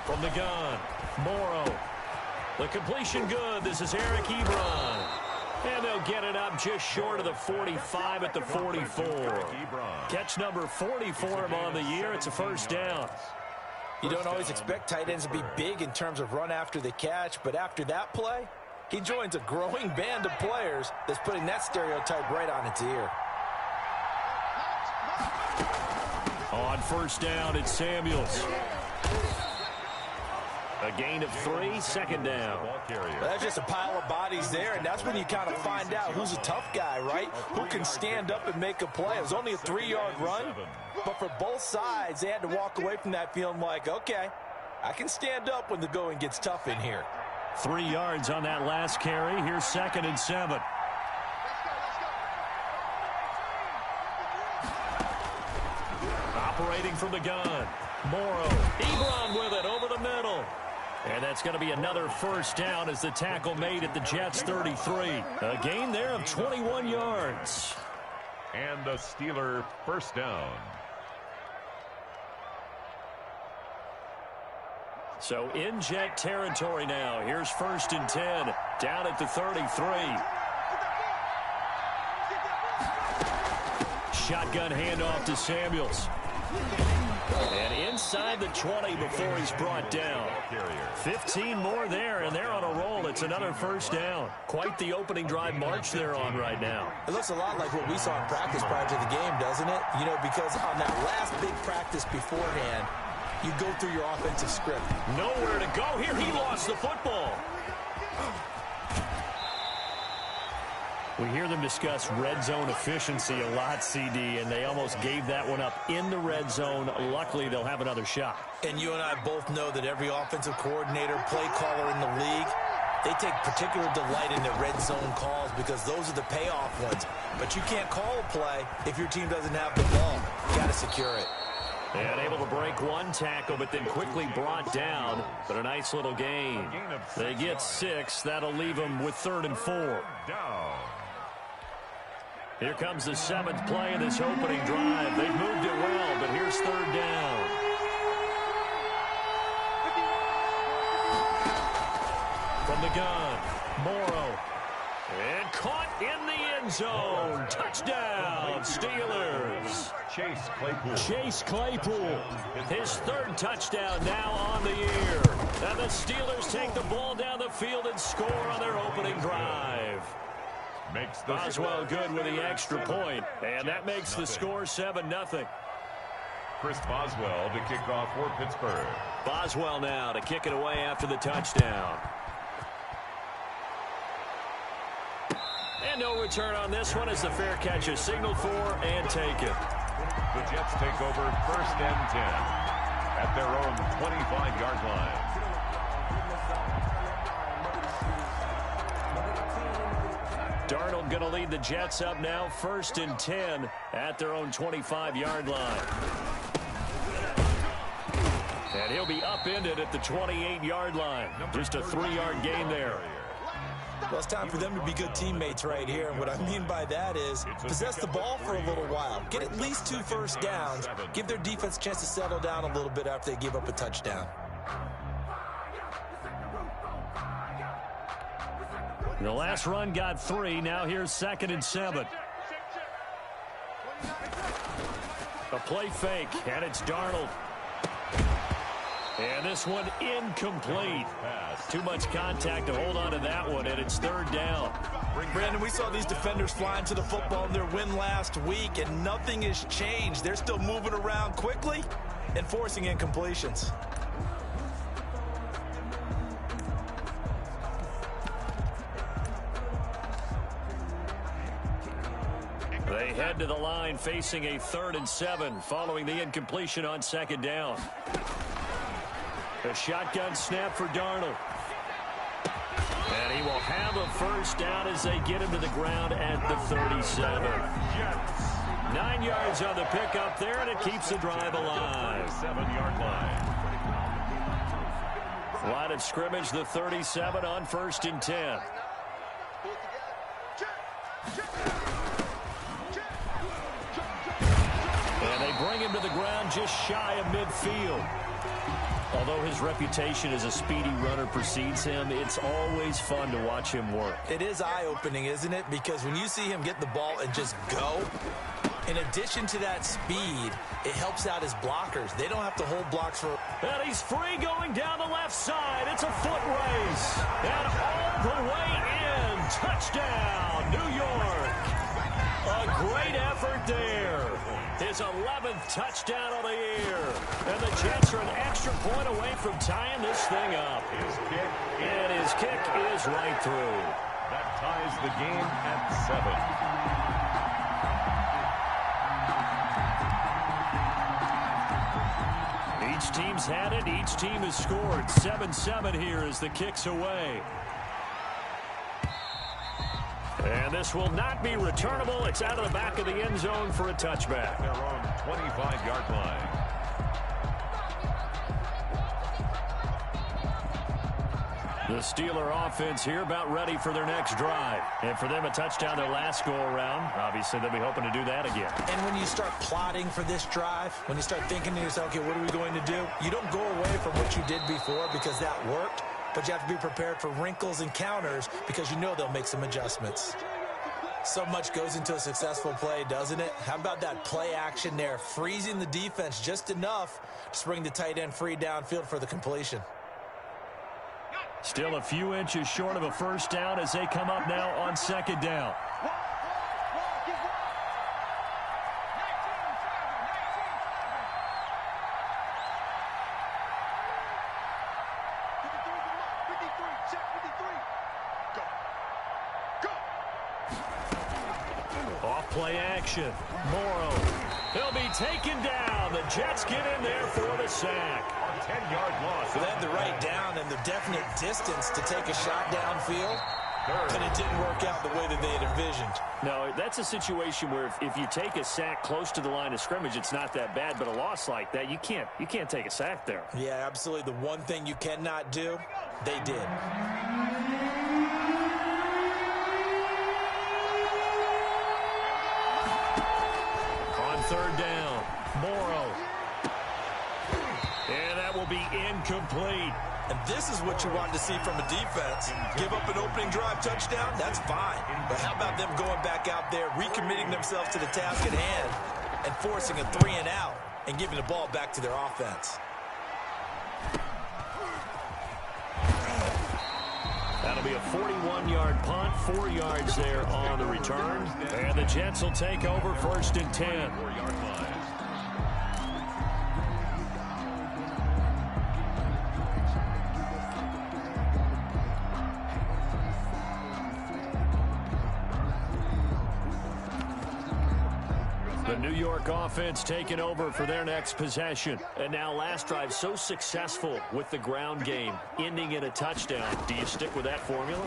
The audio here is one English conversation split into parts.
From the gun, Morrow. The completion good. This is Eric Ebron. And they'll get it up just short of the 45 at the 44. Catch number 40 for him on the year. It's a first down. You don't always expect tight ends to be big in terms of run after the catch, but after that play, he joins a growing band of players that's putting that stereotype right on its ear. On first down, it's Samuels. A gain of 3, second down. That's just a pile of bodies there, and that's when you kind of find out who's a tough guy, right? Who can stand up and make a play. It was only a 3-yard run, but for both sides, they had to walk away from that feeling like, okay, I can stand up when the going gets tough in here. 3 yards on that last carry. Here's 2nd and 7. Operating from the gun. Morrow. Ebron with it over the middle. And that's going to be another first down as the tackle made at the Jets' 33. A gain there of 21 yards. And a Steeler first down. So in Jet territory now. Here's 1st and 10. Down at the 33. Shotgun handoff to Samuels. And inside the 20 before he's brought down. 15 more there, and they're on a roll. It's another first down. Quite the opening drive march they're on right now. It looks a lot like what we saw in practice prior to the game, doesn't it? You know, because on that last big practice beforehand, you go through your offensive script. Nowhere to go here. He lost the football. We hear them discuss red zone efficiency a lot, CD, and they almost gave that one up in the red zone. Luckily, they'll have another shot. And you and I both know that every offensive coordinator, play caller in the league, they take particular delight in their red zone calls because those are the payoff ones. But you can't call a play if your team doesn't have the ball. You got to secure it. And able to break one tackle, but then quickly brought down. But a nice little gain. They get 6. That'll leave them with 3rd and 4. Here comes the 7th play of this opening drive. They've moved it well, but here's 3rd down. From the gun, Morrow. And caught in the end zone. Touchdown, Steelers. Chase Claypool. His 3rd touchdown now on the year. And the Steelers take the ball down the field and score on their opening drive. Boswell good with the extra point, and that makes the score 7-0. Chris Boswell to kick off for Pittsburgh. Boswell now to kick it away after the touchdown. And no return on this one as the fair catch is signaled for and taken. The Jets take over 1st and 10 at their own 25-yard line. Darnold going to lead the Jets up now, 1st and 10 at their own 25-yard line. And he'll be upended at the 28-yard line. Just a 3-yard gain there. Well, it's time for them to be good teammates right here. And what I mean by that is possess the ball for a little while. Get at least 2 first downs. Give their defense a chance to settle down a little bit after they give up a touchdown. The last run got 3. Now here's 2nd and 7. A play fake, and it's Darnold. And this one incomplete. Too much contact to hold on to that one, and it's 3rd down. Brandon, we saw these defenders flying to the football in their win last week, and nothing has changed. They're still moving around quickly and forcing incompletions. They head to the line facing a 3rd and 7 following the incompletion on 2nd down. A shotgun snap for Darnold. And he will have a first down as they get him to the ground at the 37. 9 yards on the pickup there, and it keeps the drive alive. 7-yard line. Line of scrimmage, the 37 on 1st and 10. And they bring him to the ground just shy of midfield. Although his reputation as a speedy runner precedes him, it's always fun to watch him work. It is eye-opening, isn't it? Because when you see him get the ball and just go, in addition to that speed, it helps out his blockers. They don't have to hold blocks for... And he's free going down the left side. It's a foot race. And all the way in. Touchdown, New York. A great effort there. His 11th touchdown of the year. And the Jets are an extra point away from tying this thing up. And his kick is right through. That ties the game at 7. Each team's had it. Each team has scored. 7-7 here as the kick's away. And this will not be returnable. It's out of the back of the end zone for a touchback. Their own 25-yard line. The Steeler offense here about ready for their next drive. And for them, a touchdown their last go-around. Obviously, they'll be hoping to do that again. And when you start plotting for this drive, when you start thinking to yourself, okay, what are we going to do? You don't go away from what you did before because that worked. But you have to be prepared for wrinkles and counters because you know they'll make some adjustments. So much goes into a successful play, doesn't it? How about that play action there, freezing the defense just enough to bring the tight end free downfield for the completion. Still a few inches short of a first down as they come up now on second down. Play action. Morrow. He'll be taken down. The Jets get in there for the sack. 10-yard loss. They had the right down and the definite distance to take a shot downfield, but it didn't work out the way that they had envisioned. No, that's a situation where if you take a sack close to the line of scrimmage, it's not that bad, but a loss like that, you can't take a sack there. Yeah, absolutely. The one thing you cannot do, they did. Third down, Morrow. And that will be incomplete. And this is what you want to see from a defense. Give up an opening drive touchdown, that's fine. But how about them going back out there, recommitting themselves to the task at hand, and forcing a 3-and-out and giving the ball back to their offense? That'll be a 41-yard punt, 4 yards there on the return. And the Jets will take over first and 10. 4-yard line. The New York offense taking over for their next possession. And now last drive so successful with the ground game, ending in a touchdown. Do you stick with that formula?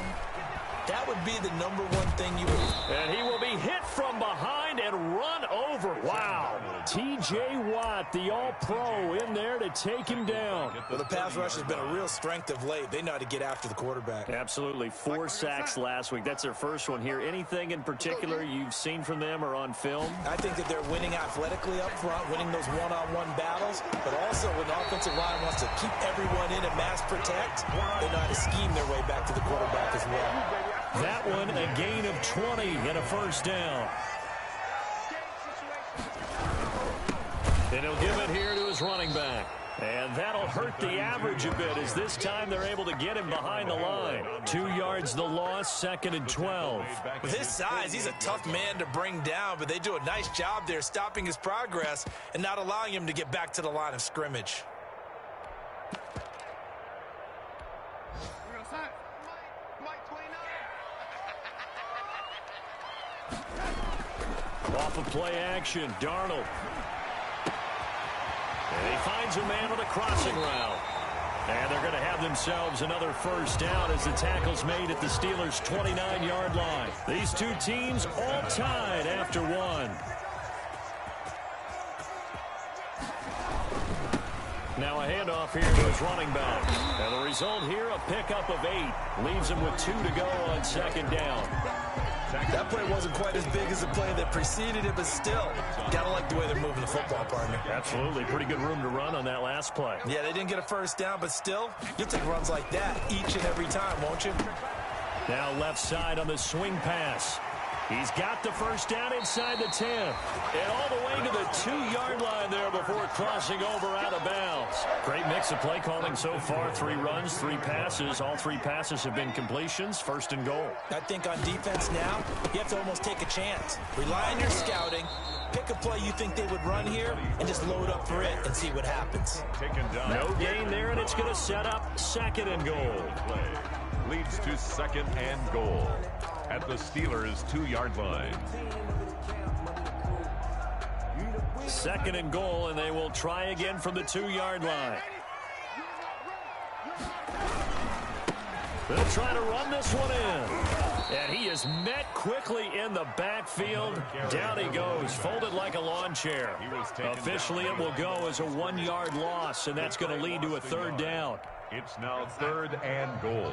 That would be the number one thing you would. And he will be hit from behind and run over. Wow. T.J. Watt, the all-pro, in there to take him down. Well, the pass rush has been a real strength of late. They know how to get after the quarterback. Absolutely. 4 sacks last week. That's their first one here. Anything in particular you've seen from them or on film? I think that they're winning athletically up front, winning those one-on-one battles, but also when the offensive line wants to keep everyone in and mass protect, they know how to scheme their way back to the quarterback as well. That one, a gain of 20 and a first down. And he'll give it here to his running back. And that'll hurt the average a bit as this time they're able to get him behind the line. 2 yards the loss, 2nd and 12. With his size, he's a tough man to bring down, but they do a nice job there stopping his progress and not allowing him to get back to the line of scrimmage. Off of play action, Darnold. And he finds a man on a crossing route. And they're going to have themselves another first down as the tackle's made at the Steelers' 29-yard line. These two teams all tied after one. Now a handoff here to his running back. And the result here, a pickup of 8. Leaves him with 2 to go on second down. That play wasn't quite as big as the play that preceded it, but still, gotta like the way they're moving the football, partner. Absolutely. Pretty good room to run on that last play. Yeah, they didn't get a first down, but still, you'll take runs like that each and every time, won't you? Now left side on the swing pass. He's got the first down inside the 10. And all the way to the 2-yard line there before crossing over out of bounds. Great mix of play calling so far. 3 runs, 3 passes. All 3 passes have been completions. First and goal. I think on defense now, you have to almost take a chance. Rely on your scouting. Pick a play you think they would run here and just load up for it and see what happens. No gain there, and it's going to set up second and goal. Leads to second and goal at the Steelers' 2-yard line. Second and goal, and they will try again from the 2-yard line. They'll try to run this one in. And he is met quickly in the backfield. Down he goes, folded like a lawn chair. Officially, it will go as a 1-yard loss, and that's going to lead to a 3rd down. It's now 3rd and goal.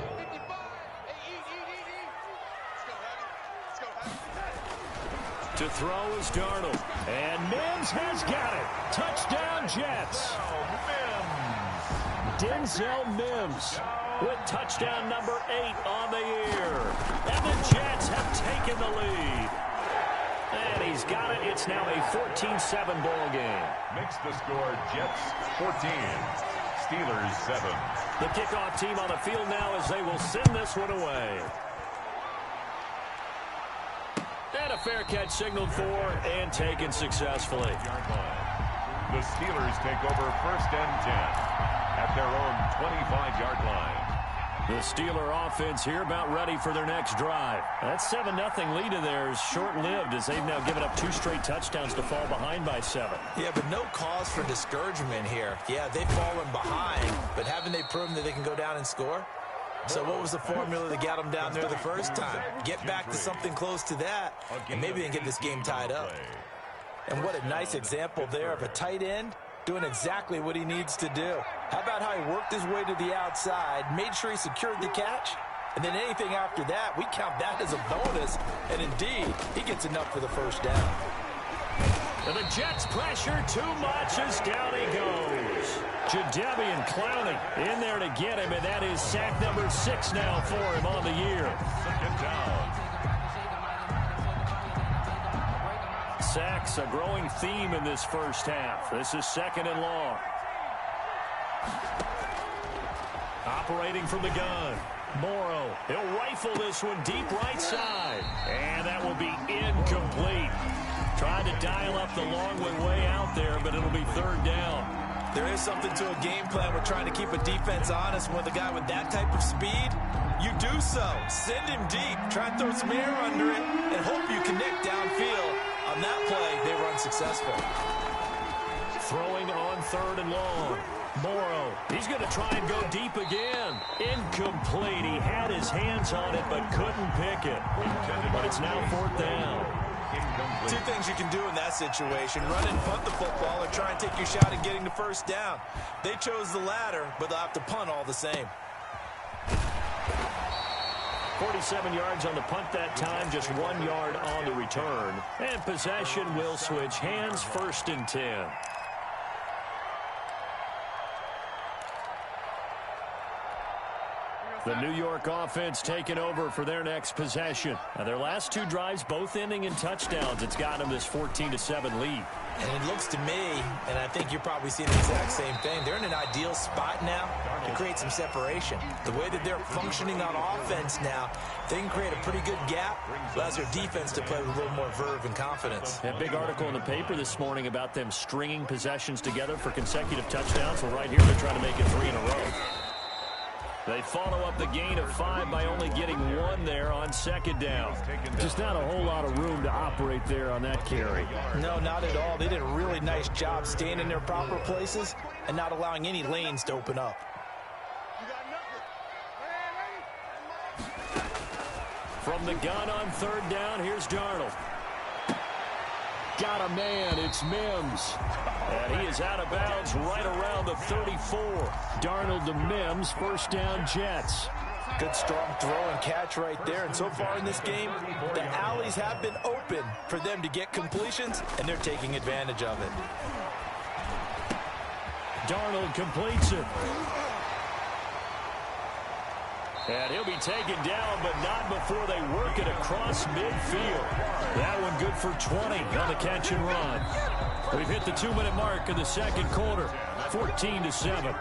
To throw is Darnold. And Mims has got it. Touchdown, Jets. Denzel Mims with touchdown number 8 on the year. And the Jets have taken the lead. And he's got it. It's now a 14-7 ball game. Makes the score Jets 14, Steelers 7. The kickoff team on the field now as they will send this one away. And a fair catch signaled for and taken successfully. The Steelers take over 1st and 10 at their own 25-yard line. The Steeler offense here about ready for their next drive. That 7-0 lead of theirs short-lived as they've now given up 2 straight touchdowns to fall behind by 7. Yeah, but no cause for discouragement here. Yeah, they've fallen behind, but haven't they proven that they can go down and score? So what was the formula that got them down there the first time? Get back to something close to that, and maybe they can get this game tied up. And what a nice example there of a tight end doing exactly what he needs to do. How about how he worked his way to the outside, made sure he secured the catch, and then anything after that, we count that as a bonus. And indeed, he gets enough for the first down. And the Jets pressure too much as down he goes. Jadeveon Clowney in there to get him, and that is sack number 6 now for him on the year. Second down. Sacks a growing theme in this first half. This is 2nd and long. Operating from the gun. Morrow, he'll rifle this one deep right side. And that will be incomplete. Tried to dial up the long way out there, but it'll be 3rd down. There is something to a game plan with trying to keep a defense honest. With a guy with that type of speed, you do so. Send him deep. Try and throw some air under it and hope you connect downfield. On that play, they run successful. Throwing on 3rd and long. Morrow, he's going to try and go deep again. Incomplete. He had his hands on it but couldn't pick it. But it's now 4th down. Two things you can do in that situation: run and punt the football, or try and take your shot at getting the first down. They chose the latter, but they'll have to punt all the same. 47 yards on the punt that time, just 1 yard on the return. And possession will switch hands, 1st and 10. The New York offense taking over for their next possession. Now, their last 2 drives both ending in touchdowns. It's got them this 14-7 lead. And it looks to me, and I think you're probably seeing the exact same thing, they're in an ideal spot now to create some separation. The way that they're functioning on offense now, they can create a pretty good gap, allows their defense to play with a little more verve and confidence. That big article in the paper this morning about them stringing possessions together for consecutive touchdowns. Well, right here, they're trying to make it 3 in a row. They follow up the gain of 5 by only getting 1 there on 2nd down. Just not a whole lot of room to operate there on that carry. No, not at all. They did a really nice job staying in their proper places and not allowing any lanes to open up. From the gun on 3rd down, here's Darnold. Got a man, it's Mims. And he is out of bounds right around the 34. Darnold to Mims, 1st down Jets. Good strong throw and catch right there. And so far in this game, the alleys have been open for them to get completions, and they're taking advantage of it. Darnold completes it. And he'll be taken down, but not before they work it across midfield. That one good for 20 on the catch and run. We've hit the 2-minute mark in the second quarter, 14-7.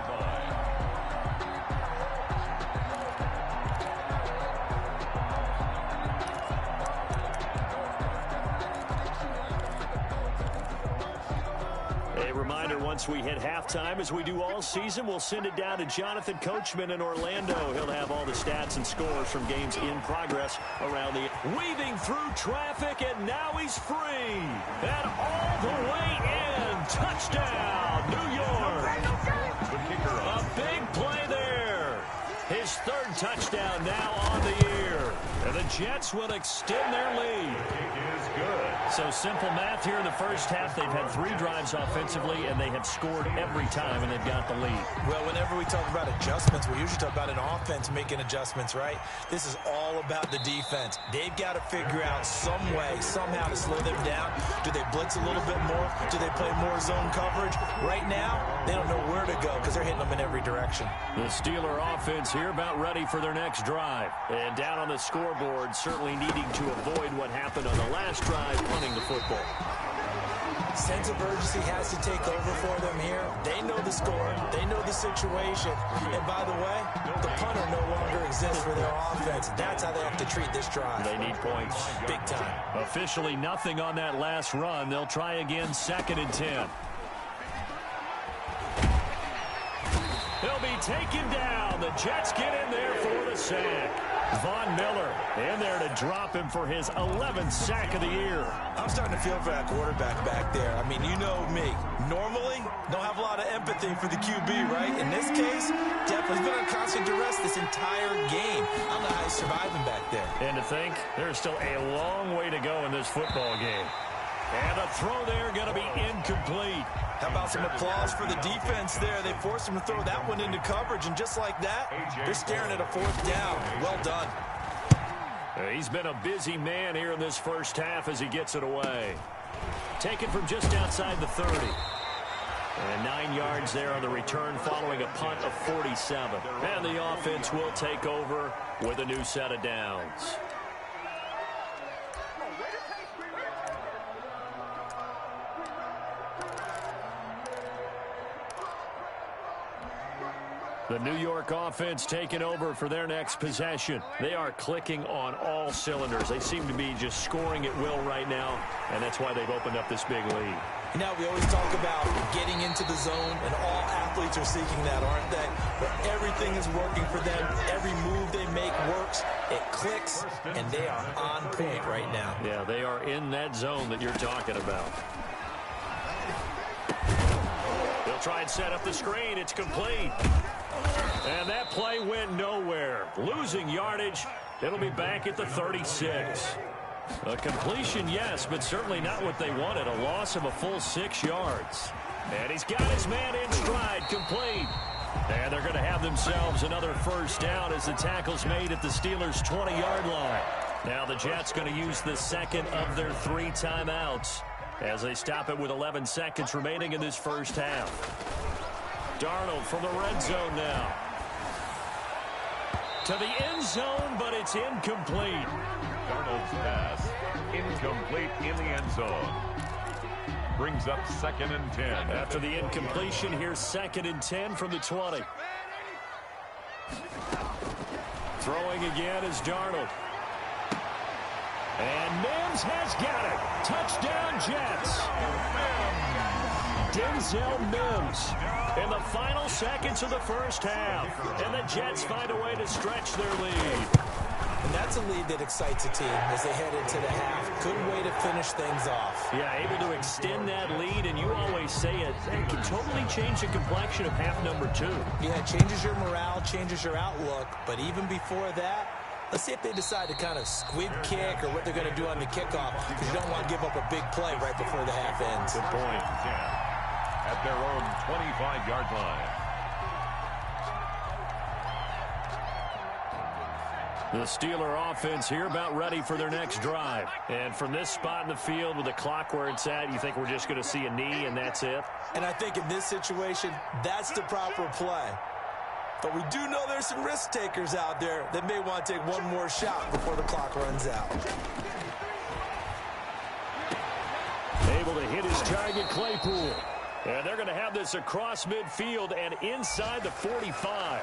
Once we hit halftime, as we do all season, we'll send it down to Jonathan Coachman in Orlando. He'll have all the stats and scores from games in progress around the... Weaving through traffic, and now he's free. And all the way in. Touchdown, New York. A big play there. His third touchdown now on the year. And the Jets will extend their lead. It is good. So simple math here in the first half. They've had 3 drives offensively, and they have scored every time, and they've got the lead. Well, whenever we talk about adjustments, we usually talk about an offense making adjustments, right? This is all about the defense. They've got to figure out some way, somehow to slow them down. Do they blitz a little bit more? Do they play more zone coverage? Right now, they don't know where to go because they're hitting them in every direction. The Steeler offense here about ready for their next drive. And down on the scoreboard, certainly needing to avoid what happened on the last drive, punting the football. Sense of urgency has to take over for them here. They know the score. They know the situation. And by the way, the punter no longer exists for their offense. That's how they have to treat this drive. They need points. Big time. Officially nothing on that last run. They'll try again, 2nd and 10. He'll be taken down. The Jets get in there for the sack. Von Miller in there to drop him for his 11th sack of the year. I'm starting to feel for that quarterback back there. I mean, you know me. Normally, don't have a lot of empathy for the QB, right? In this case, definitely been on constant duress this entire game. I don't know how he's surviving back there. And to think, there's still a long way to go in this football game. And a throw there going to be incomplete. How about some applause for the defense there? They forced him to throw that one into coverage, and just like that, they're staring at a 4th down. Well done. He's been a busy man here in this first half as he gets it away. Taken from just outside the 30. And 9 yards there on the return following a punt of 47. And the offense will take over with a new set of downs. The New York offense taking over for their next possession. They are clicking on all cylinders. They seem to be just scoring at will right now, and that's why they've opened up this big lead. You know, we always talk about getting into the zone, and all athletes are seeking that, aren't they? Where everything is working for them. Every move they make works. It clicks, and they are on point right now. Yeah, they are in that zone that you're talking about. They'll try and set up the screen. It's complete. And that play went nowhere. Losing yardage. It'll be back at the 36. A completion, yes, but certainly not what they wanted. A loss of a full 6 yards. And he's got his man in stride, complete. And they're going to have themselves another first down as the tackle's made at the Steelers' 20-yard line. Now the Jets going to use the second of their 3 timeouts as they stop it with 11 seconds remaining in this first half. Darnold from the red zone now. To the end zone, but it's incomplete. Darnold's pass incomplete in the end zone. Brings up 2nd and 10. After the incompletion, here's 2nd and 10 from the 20. Throwing again is Darnold. And Mims has got it. Touchdown, Jets. Denzel Mims in the final seconds of the first half. And the Jets find a way to stretch their lead. And that's a lead that excites a team as they head into the half. Good way to finish things off. Yeah, able to extend that lead, and you always say it can totally change the complexion of half number 2. Yeah, it changes your morale, changes your outlook. But even before that, let's see if they decide to kind of squib kick or what they're going to do on the kickoff, because you don't want to give up a big play right before the half ends. Good point. At their own 25-yard line. The Steeler offense here about ready for their next drive. And from this spot in the field with the clock where it's at, you think we're just going to see a knee and that's it? And I think in this situation, that's the proper play. But we do know there's some risk takers out there that may want to take one more shot before the clock runs out. Able to hit his target, Claypool. And they're going to have this across midfield and inside the 45.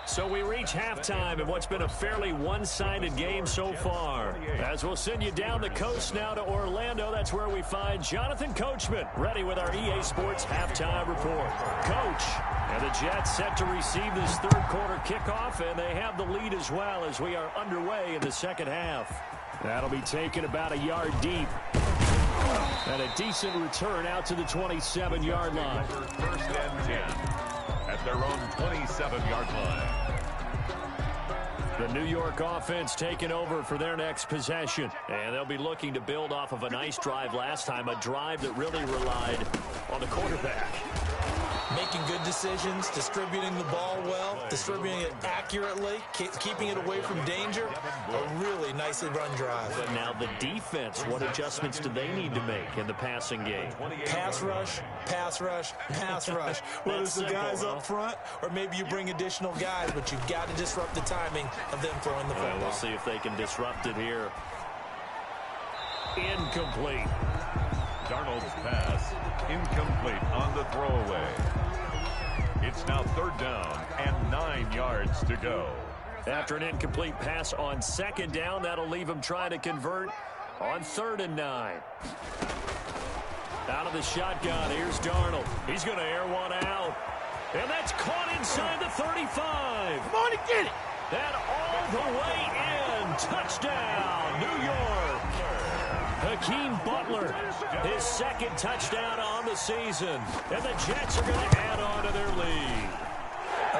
So we reach halftime in what's been a fairly one-sided game so far. As we'll send you down the coast now to Orlando, that's where we find Jonathan Coachman ready with our EA Sports halftime report. Coach, and the Jets set to receive this third quarter kickoff, and they have the lead as well as we are underway in the second half. That'll be taken about a yard deep. And a decent return out to the 27-yard line. First and 10 at their own 27-yard line. The New York offense taking over for their next possession. And they'll be looking to build off of a nice drive last time, a drive that really relied on the quarterback. Making good decisions, distributing the ball well, distributing it accurately, keeping it away from danger. A really nicely run drive. But now the defense, what adjustments do they need to make in the passing game? Pass rush, pass rush, pass rush. Whether it's the guys up front or maybe you bring additional guys, but you've got to disrupt the timing of them throwing the football. We'll see if they can disrupt it here. Incomplete. Darnold's pass incomplete on the throwaway. It's now third down and 9 yards to go. After an incomplete pass on second down, that'll leave him trying to convert on 3rd and 9. Out of the shotgun, here's Darnold. He's going to air one out. And that's caught inside the 35. Come on and get it. And all the way in. Touchdown, New York. Hakeem Butler, his second touchdown on the season. And the Jets are going to add on to their lead.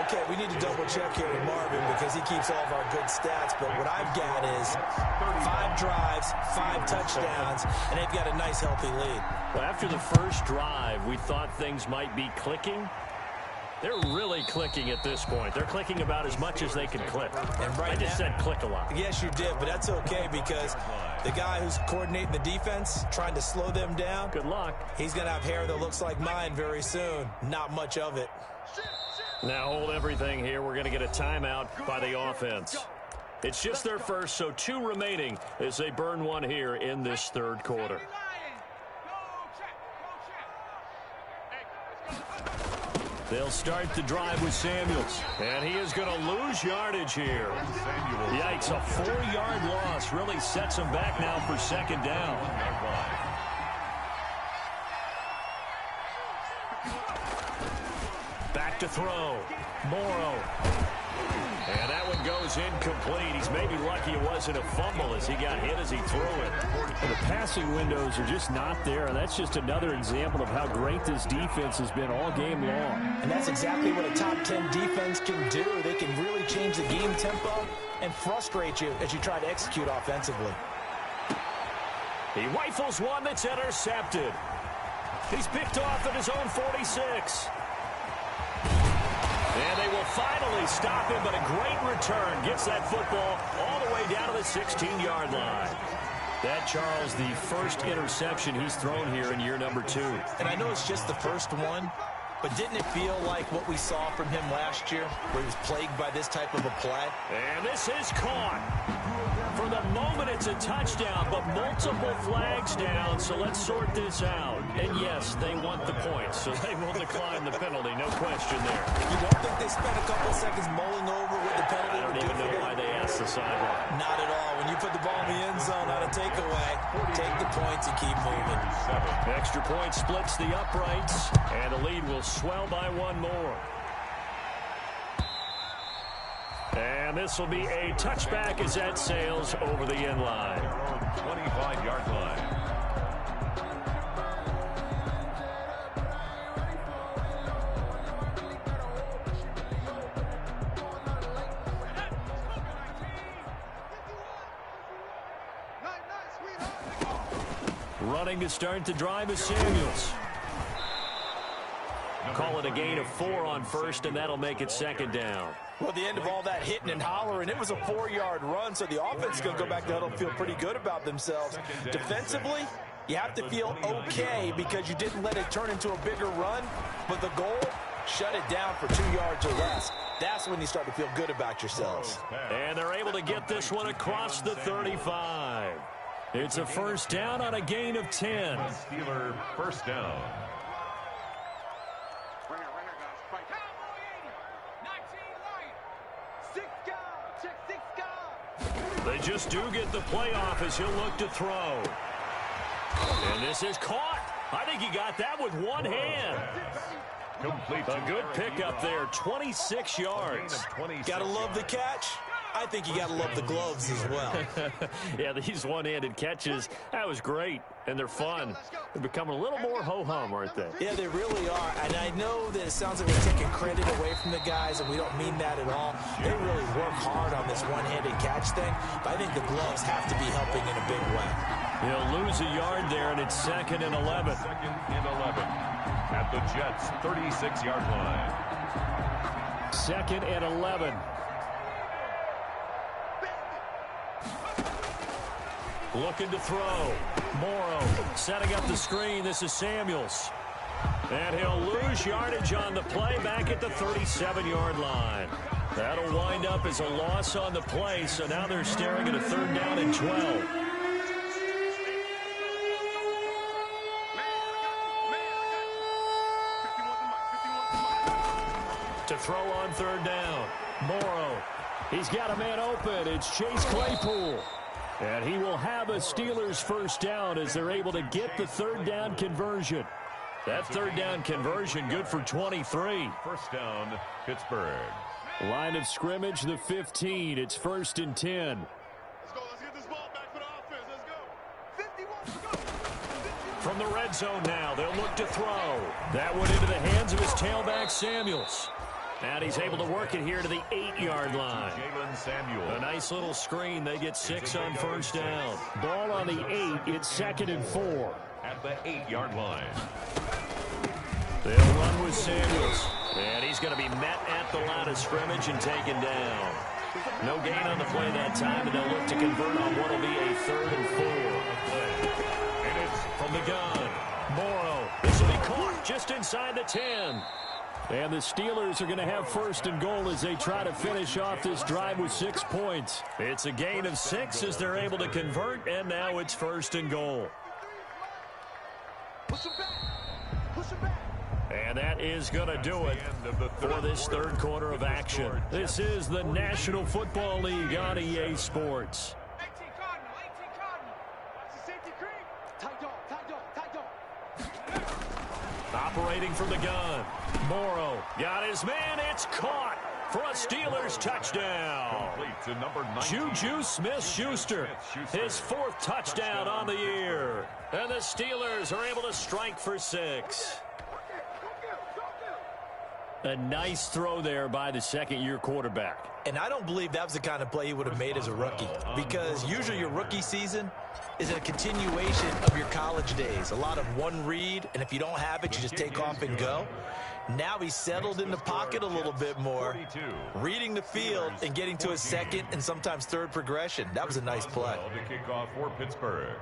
Okay, we need to double check here with Marvin because he keeps all of our good stats. But what I've got is 5 drives, 5 touchdowns, and they've got a nice healthy lead. Well, after the first drive, we thought things might be clicking. They're really clicking at this point. They're clicking about as much as they can click. And right I just said click a lot. Yes, you did, but that's okay because the guy who's coordinating the defense, trying to slow them down, good luck. He's going to have hair that looks like mine very soon. Not much of it. Now hold everything here. We're going to get a timeout by the offense. It's just their first, so 2 remaining as they burn one here in this third quarter. They'll start the drive with Samuels. And he is going to lose yardage here. Yikes, a 4-yard loss really sets him back now for second down. Back to throw. Morrow. And that one goes incomplete. He's maybe lucky it wasn't a fumble as he got hit as he threw it. The passing windows are just not there, and that's just another example of how great this defense has been all game long. And that's exactly what a top 10 defense can do. They can really change the game tempo and frustrate you as you try to execute offensively. He rifles one that's intercepted. He's picked off at his own 46. And they will finally stop him, but a great return. Gets that football all the way down to the 16-yard line. That, Charles, the first interception he's thrown here in year number 2. And I know it's just the first one, but didn't it feel like what we saw from him last year, where he was plagued by this type of a play? And this is caught. For the moment, it's a touchdown, but multiple flags down, so let's sort this out. And yes, they want the points, so they will decline the penalty, no question there. You don't think they spent a couple of seconds mulling over what the penalty I don't even know why they asked the sideline. Not at all. When you put the ball in the end zone on a takeaway, take the points and keep moving. Extra point splits the uprights, and the lead will swell by 1 more. And this will be a touchback as that sails over the end line. 25-yard line. Running to start the drive is Samuels. Call it a gain of 4 on first, and that'll make it second down. Well, at the end of all that hitting and hollering, it was a 4-yard run, so the offense is going to go back to huddle and feel pretty good about themselves. Defensively, you have to feel okay because you didn't let it turn into a bigger run, but the goal, shut it down for 2 yards or less. That's when you start to feel good about yourselves. And they're able to get this one across the 35. It's a first down on a gain of 10. Steeler first down. They just do get the playoff as he'll look to throw. And this is caught. I think he got that with one hand. Complete. A good pickup there, 26 yards. Gotta love the catch. I think you gotta love the gloves as well. Yeah, these one-handed catches, that was great, and they're fun. They're becoming a little more ho-hum, aren't they? Yeah, they really are, and I know that it sounds like we're taking credit away from the guys, and we don't mean that at all. They really work hard on this one-handed catch thing, but I think the gloves have to be helping in a big way. He'll lose a yard there, and it's 2nd and 11. 2nd and 11 at the Jets' 36-yard line. 2nd and 11. Looking to throw. Morrow setting up the screen. This is Samuels. And he'll lose yardage on the play back at the 37-yard line. That'll wind up as a loss on the play, so now they're staring at a 3rd down and 12. To throw on 3rd down. Morrow. He's got a man open. It's Chase Claypool. And he will have a Steelers first down as they're able to get the 3rd down conversion. That 3rd down conversion good for 23. First down, Pittsburgh. Line of scrimmage, the 15. It's 1st and 10. Let's go. Let's get this ball back for the offense. Let's go. 51. From the red zone now, they'll look to throw. That went into the hands of his tailback, Samuels. And he's able to work it here to the 8-yard line. Jalen Samuel. A nice little screen. They get 6 on first down. Ball on the 8. It's 2nd and 4. At the 8-yard line. They'll run with Samuels. And he's going to be met at the line of scrimmage and taken down. No gain on the play that time, and they'll look to convert on what will be a 3rd and 4. And it's from the gun. Morrow. This will be caught just inside the 10. And the Steelers are going to have 1st and goal as they try to finish off this drive with 6 points. It's a gain of 6 as they're able to convert, and now it's 1st and goal. Push him back. Push him back. And that is going to do it for this 3rd quarter of action. This is the National Football League on EA Sports. 18 Cardinal. 18 Cardinal. Watch the safety creep. Tight dog. Tight dog. Tight dog. Operating from the gun. Morrow got his man. It's caught for a Steelers touchdown. Complete to number 19. Juju Smith-Schuster, his 4th touchdown on the year. And the Steelers are able to strike for 6. A nice throw there by the 2nd-year quarterback. And I don't believe that was the kind of play he would have made as a rookie, because usually your rookie season is a continuation of your college days. A lot of one read, and if you don't have it, you just take off and go. Now he's settled in the pocket a little bit more, reading the field and getting to his 2nd and sometimes 3rd progression. That was a nice play. To kick off for Pittsburgh.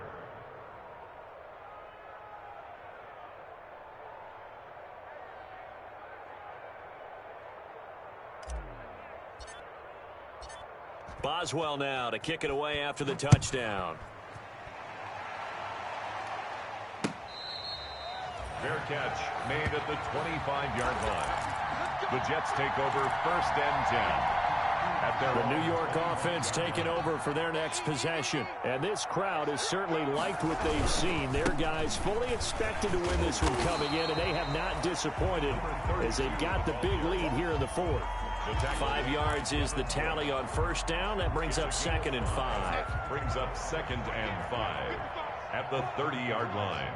Boswell now to kick it away after the touchdown. Fair catch made at the 25-yard line. The Jets take over 1st and 10. At their The New York offense taking over for their next possession. And this crowd has certainly liked what they've seen. Their guys fully expected to win this one coming in, and they have not disappointed as they've got the big lead here in the 4th. 5 yards is the tally on first down. That brings up 2nd and 5. Brings up 2nd and 5 at the 30-yard line.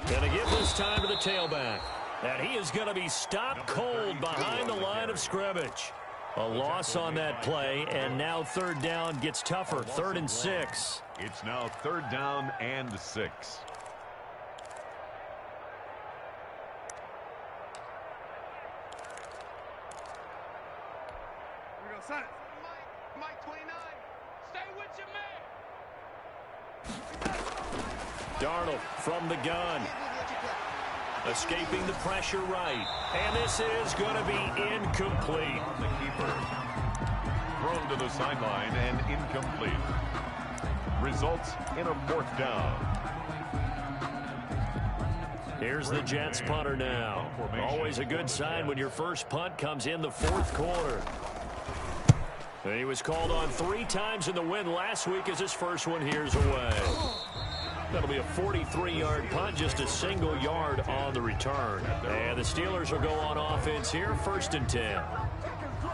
Going to give this time to the tailback. And he is going to be stopped cold behind the line of scrimmage. A loss on that play, and now 3rd down gets tougher. 3rd and 6. It's now 3rd down and 6. Darnold from the gun. Escaping the pressure right. And this is going to be incomplete. The keeper. Thrown to the sideline and incomplete. Results in a 4th down. Here's the Jets punter now. Always a good sign when your first punt comes in the 4th quarter. And he was called on 3 times in the win last week as his first one here's away. That'll be a 43-yard punt, just a single yard on the return. And the Steelers will go on offense here, 1st and 10.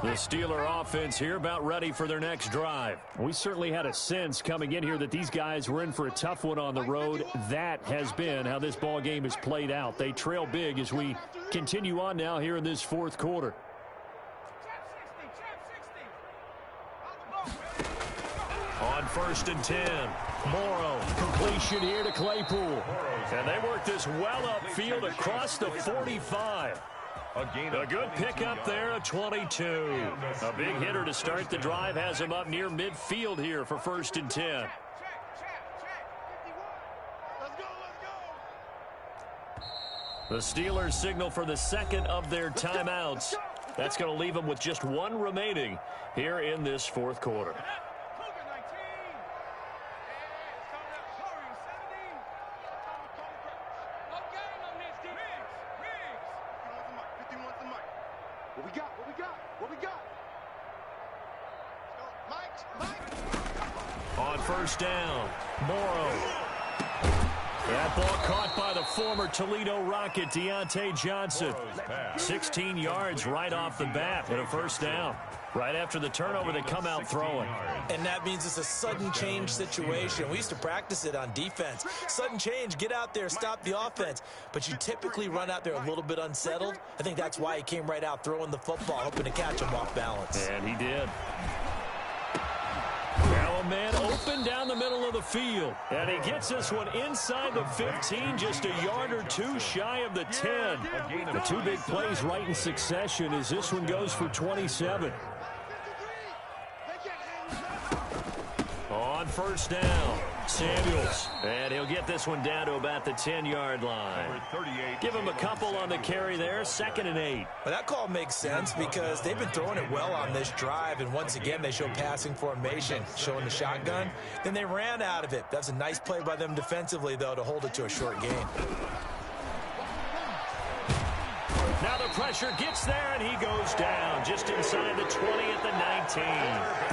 The Steeler offense here about ready for their next drive. We certainly had a sense coming in here that these guys were in for a tough one on the road. That has been how this ball game has played out. They trail big as we continue on now here in this 4th quarter. On 1st and 10, Morrow, completion here to Claypool. And they work this well upfield across the 45. A good pickup there at 22. A big hitter to start the drive has him up near midfield here for 1st and 10. The Steelers signal for the 2nd of their timeouts. That's going to leave them with just 1 remaining here in this 4th quarter. On 1st down, Morrow. That ball caught by the former Toledo Rocket, Deontay Johnson. 16 yards right off the bat and a 1st down. Right after the turnover, they come out throwing. And that means it's a sudden change situation. We used to practice it on defense. Sudden change, get out there, stop the offense. But you typically run out there a little bit unsettled. I think that's why he came right out throwing the football, hoping to catch him off balance. And he did. Now a man open down the middle of the field. And he gets this one inside the 15, just a yard or 2 shy of the 10. The 2 big plays right in succession as this one goes for 27. On 1st down, Samuels. And he'll get this one down to about the 10-yard line. Give him a couple on the carry there, 2nd and 8. Well, that call makes sense because they've been throwing it well on this drive, and once again they show passing formation, showing the shotgun. Then they ran out of it. That's a nice play by them defensively, though, to hold it to a short gain. Now the pressure gets there, and he goes down just inside the 20 at the 19.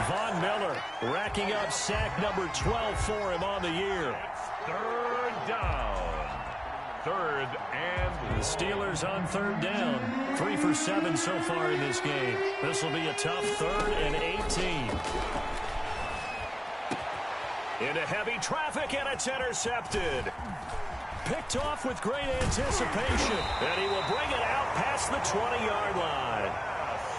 Von Miller racking up sack number 12 for him on the year. 3rd down. 3rd and... The Steelers on 3rd down. 3 for 7 so far in this game. This will be a tough 3rd and 18. Into heavy traffic, and it's intercepted. Picked off with great anticipation, and he will bring it out past the 20-yard line.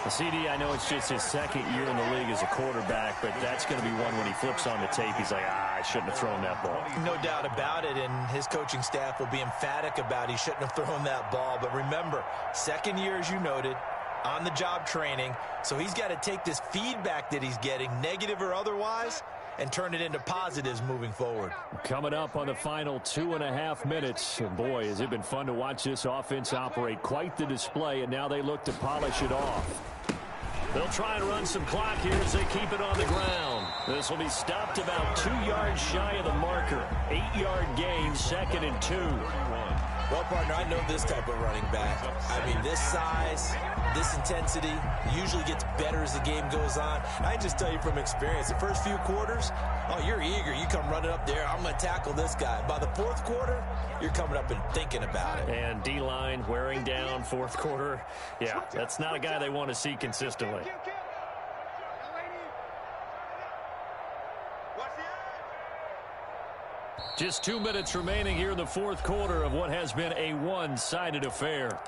The CD, I know it's just his 2nd year in the league as a quarterback, but that's going to be one when he flips on the tape. He's like, I shouldn't have thrown that ball. No doubt about it, and his coaching staff will be emphatic about he shouldn't have thrown that ball. But remember, 2nd year, as you noted, on-the-job training, so he's got to take this feedback that he's getting, negative or otherwise, and turn it into positives moving forward. Coming up on the final 2.5 minutes. And boy, has it been fun to watch this offense operate. Quite the display, and now they look to polish it off. They'll try and run some clock here as they keep it on the ground. This will be stopped about 2 yards shy of the marker. 8-yard gain, 2nd and 2. Well, partner, I know this type of running back. I mean, this size, this intensity usually gets better as the game goes on. I just tell you from experience, the first few quarters, oh, you're eager. You come running up there, I'm going to tackle this guy. By the 4th quarter, you're coming up and thinking about it. And D-line wearing down 4th quarter. Yeah, that's not a guy they want to see consistently. Just 2 minutes remaining here in the 4th quarter of what has been a one-sided affair.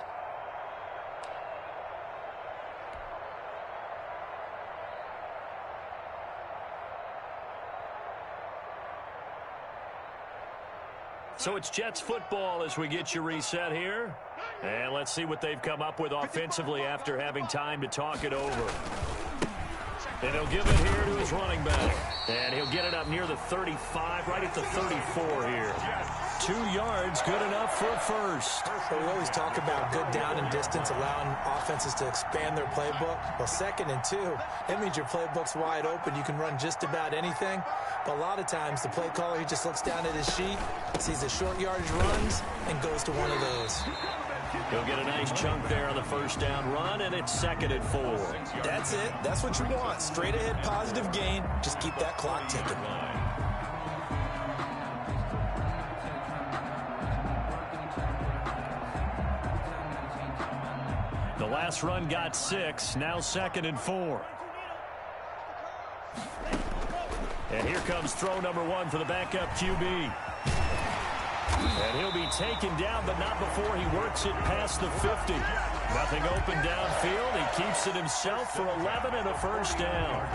So it's Jets football as we get you reset here. And let's see what they've come up with offensively after having time to talk it over. And he'll give it here to his running back. And he'll get it up near the 35, right at the 34 here. 2 yards, good enough for a first. So we always talk about good down and distance, allowing offenses to expand their playbook. Well, 2nd and 2, that means your playbook's wide open. You can run just about anything. But a lot of times, the play caller, he just looks down at his sheet, sees the short yardage runs, and goes to one of those. He'll get a nice chunk there on the first down run, and it's 2nd and 4. That's it. That's what you want. Straight ahead positive gain. Just keep that clock ticking. The last run got 6. Now 2nd and 4. And here comes throw number 1 for the backup QB. And he'll be taken down, but not before he works it past the 50. Nothing open downfield. He keeps it himself for 11 and a first down.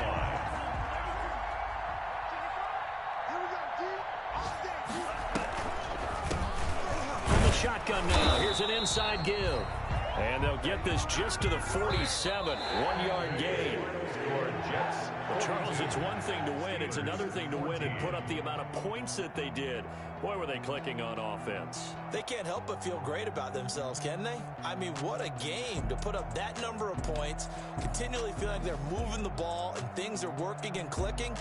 From the shotgun now, here's an inside give. And they'll get this just to the 47. 1-yard gain. Well, Charles, it's one thing to win. It's another thing to win and put up the amount of points that they did. Boy, were they clicking on offense. They can't help but feel great about themselves, can they? I mean, what a game to put up that number of points, continually feeling like they're moving the ball and things are working and clicking.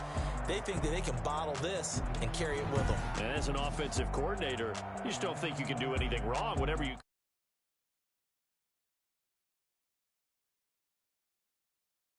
They think that they can bottle this and carry it with them. And as an offensive coordinator, you just don't think you can do anything wrong. Whatever you